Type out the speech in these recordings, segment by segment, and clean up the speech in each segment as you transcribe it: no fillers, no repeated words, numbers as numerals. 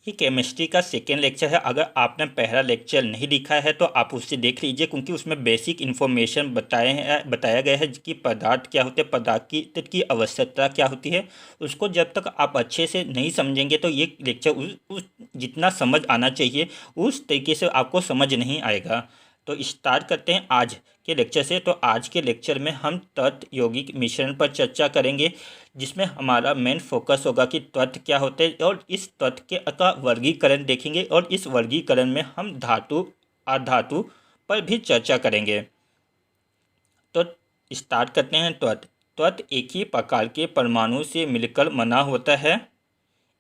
ये केमिस्ट्री का second lecture है। अगर आपने पहला लेक्चर नहीं देखा है तो आप उससे देख लीजिए, क्योंकि उसमें बेसिक इन्फॉर्मेशन बताया गया है कि पदार्थ क्या होते हैं, पदार्थ की आवश्यकता क्या होती है। उसको जब तक आप अच्छे से नहीं समझेंगे तो ये लेक्चर उस जितना समझ आना चाहिए उस तरीके से आपको समझ नहीं आएगा। तो स्टार्ट करते हैं आज के लेक्चर से। तो आज के लेक्चर में हम तत्व यौगिक मिश्रण पर चर्चा करेंगे, जिसमें हमारा मेन फोकस होगा कि तत्व क्या होते हैं और इस तत्व के का वर्गीकरण देखेंगे, और इस वर्गीकरण में हम धातु अधातु पर भी चर्चा करेंगे। तो स्टार्ट करते हैं। तत्व तत्व एक ही प्रकार के परमाणु से मिलकर बना होता है।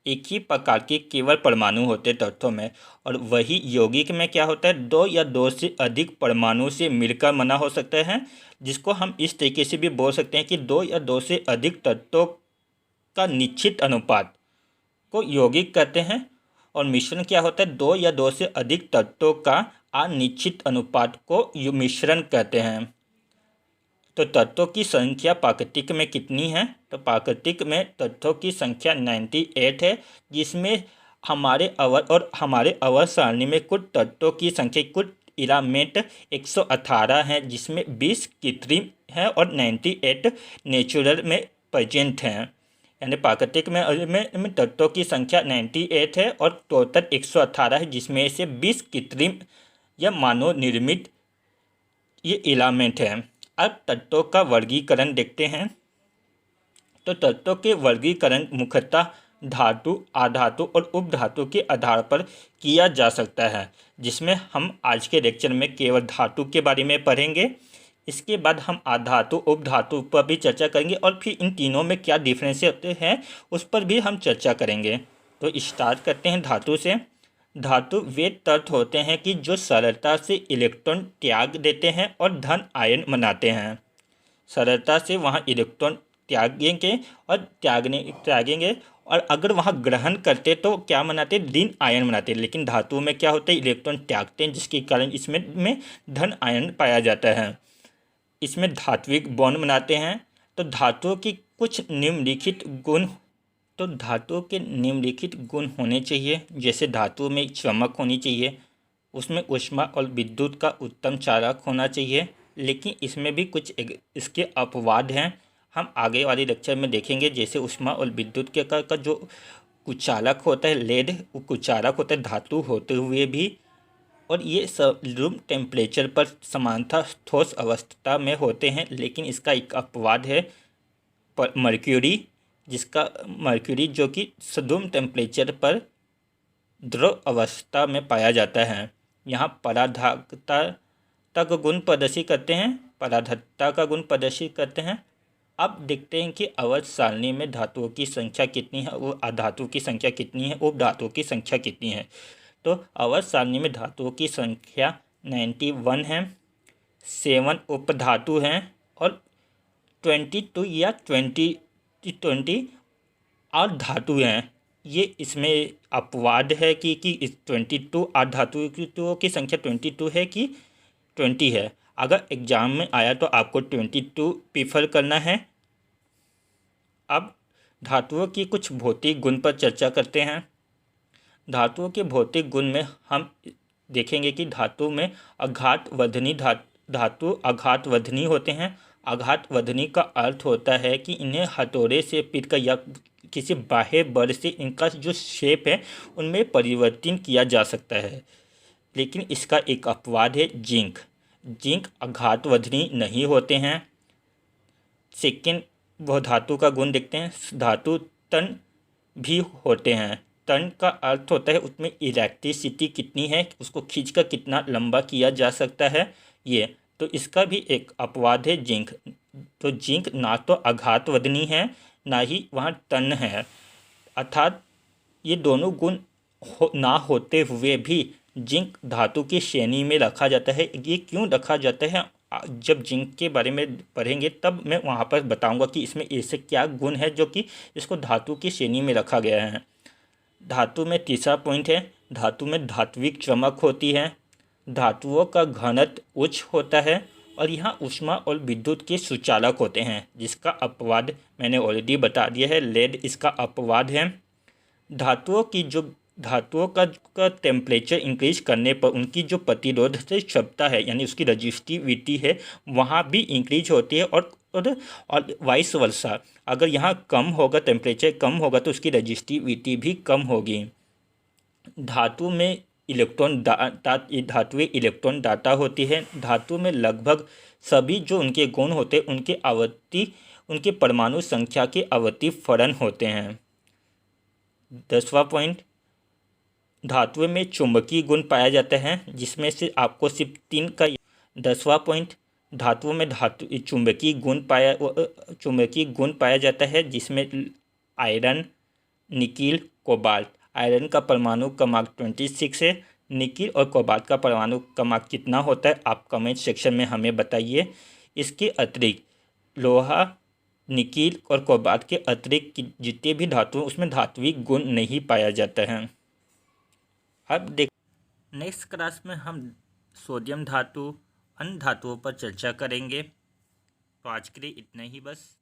एक ही प्रकार के केवल परमाणु होते हैं तत्वों में, और वही यौगिक में क्या होता है, दो या दो से अधिक परमाणु से मिलकर बना हो सकता है, जिसको हम इस तरीके से भी बोल सकते हैं कि दो या दो से अधिक तत्वों का निश्चित अनुपात को यौगिक कहते हैं। और मिश्रण क्या होता है, दो या दो से अधिक तत्वों का अनिश्चित अनुपात को मिश्रण कहते हैं। तो तत्वों की संख्या प्राकृतिक में कितनी है, तो प्राकृतिक में तत्वों की संख्या 98 है, जिसमें हमारे अवर सारणी में कुल तत्वों की संख्या, कुल इलामेंट 118 है, जिसमें 20 कृत्रिम है और 98 नेचुरल में प्रेजेंट हैं। यानी प्राकृतिक में तत्वों की संख्या 98 है और टोटल 118 है, जिसमें से 20 कृत्रिम या मानव निर्मित ये इलामेंट है। अब तत्वों का वर्गीकरण देखते हैं। तो तत्वों के वर्गीकरण मुख्यतः धातु, अधातु और उपधातु के आधार पर किया जा सकता है, जिसमें हम आज के लेक्चर में केवल धातु के बारे में पढ़ेंगे। इसके बाद हम अधातु उपधातु पर भी चर्चा करेंगे, और फिर इन तीनों में क्या डिफरेंस होते हैं उस पर भी हम चर्चा करेंगे। तो स्टार्ट करते हैं धातु से। धातु वे तत्व होते हैं कि जो सरलता से इलेक्ट्रॉन त्याग देते हैं और धन आयन बनाते हैं। सरलता से वहाँ इलेक्ट्रॉन त्यागेंगे और त्यागेंगे, और अगर वहाँ ग्रहण करते तो क्या बनाते, ऋण आयन बनाते। लेकिन धातु में क्या होता है, इलेक्ट्रॉन त्यागते हैं, जिसके कारण इसमें धन आयन पाया जाता है। इसमें धात्विक बॉन्ड बनाते हैं। तो धातुओं की कुछ निम्नलिखित गुण तो धातुओं के निम्नलिखित गुण होने चाहिए, जैसे धातु में चमक होनी चाहिए, उसमें ऊष्मा और विद्युत का उत्तम चालक होना चाहिए। लेकिन इसमें भी कुछ इसके अपवाद हैं, हम आगे वाले लेक्चर में देखेंगे। जैसे ऊष्मा और विद्युत के का जो कुचालक होता है, लेड वो कुचालक होता है धातु होते हुए भी, और ये सब रूम टेम्परेचर पर समानता ठोस अवस्था में होते हैं। लेकिन इसका एक अपवाद है मर्क्यूरी, जो कि रूम टेम्परेचर पर द्रव अवस्था में पाया जाता है। यहाँ पराधाकता का गुण प्रदर्शित करते हैं। अब देखते हैं कि अवध सारणी में धातुओं की संख्या कितनी है, वो अधातु की संख्या कितनी है, उपधातुओं की संख्या कितनी है। तो अवध सारणी में धातुओं की संख्या 91 है, 7 उपधातु हैं, और 22 या 20 और धातु हैं। ये इसमें अपवाद है कि इस 22 धातुओं की संख्या 22 है कि 20 है। अगर एग्जाम में आया तो आपको 22 प्रीफर करना है। अब धातुओं की कुछ भौतिक गुण पर चर्चा करते हैं। धातुओं के भौतिक गुण में हम देखेंगे कि धातु में धातु आघातवर्धनी होते हैं। आघातवर्धनी का अर्थ होता है कि इन्हें हथौड़े से पीटकर या किसी बाह्य बल से इनका जो शेप है उनमें परिवर्तन किया जा सकता है। लेकिन इसका एक अपवाद है, जिंक आघातवर्धनी नहीं होते हैं। सेकेंड वह धातु का गुण देखते हैं। धातु तन भी होते हैं। तन का अर्थ होता है उसमें इलेक्ट्रिसिटी कितनी है, उसको खींचकर कितना लंबा किया जा सकता है। ये तो इसका भी एक अपवाद है, जिंक। तो जिंक ना तो आघातवर्धनी है, ना ही वहाँ तन है। अर्थात ये दोनों गुण ना होते हुए भी जिंक धातु की श्रेणी में रखा जाता है। ये क्यों रखा जाता है, जब जिंक के बारे में पढ़ेंगे तब मैं वहाँ पर बताऊंगा कि इसमें ऐसे क्या गुण है जो कि इसको धातु की श्रेणी में रखा गया है। धातु में तीसरा पॉइंट है, धातु में धात्विक चमक होती है। धातुओं का घनत्व उच्च होता है, और यहाँ ऊष्मा और विद्युत के सुचालक होते हैं, जिसका अपवाद मैंने ऑलरेडी बता दिया है, लेड इसका अपवाद है। धातुओं की जो धातुओं का टेम्परेचर इंक्रीज करने पर उनकी जो प्रतिरोधक क्षमता है यानी उसकी रजिस्टिविटी है वहाँ भी इंक्रीज होती है, और वाइस वर्सा, अगर यहाँ कम होगा, टेम्परेचर कम होगा तो उसकी रजिस्टिविटी भी कम होगी। धातु में धातुएं इलेक्ट्रॉन डाटा होती है। धातु में लगभग सभी जो उनके गुण होते हैं उनके परमाणु संख्या के आवर्ती फलन होते हैं। 10वां पॉइंट, धातुओं में चुंबकीय गुण पाया जाता है जिसमें से आपको सिर्फ 3 का। 10वां पॉइंट, धातुओं में चुंबकीय गुण पाया जाता है जिसमें आयरन, निकिल, कोबाल्ट। आयरन का परमाणु क्रमांक 26 है। निकिल और कोबाल्ट का परमाणु क्रमांक कितना होता है आप कमेंट सेक्शन में हमें बताइए। इसके अतिरिक्त लोहा, निकिल और कोबाल्ट के अतिरिक्त जितने भी धातु उसमें धात्विक गुण नहीं पाया जाता है। अब देख नेक्स्ट क्लास में हम सोडियम धातु, अन्य धातुओं पर चर्चा करेंगे। तो आज के लिए इतना ही बस।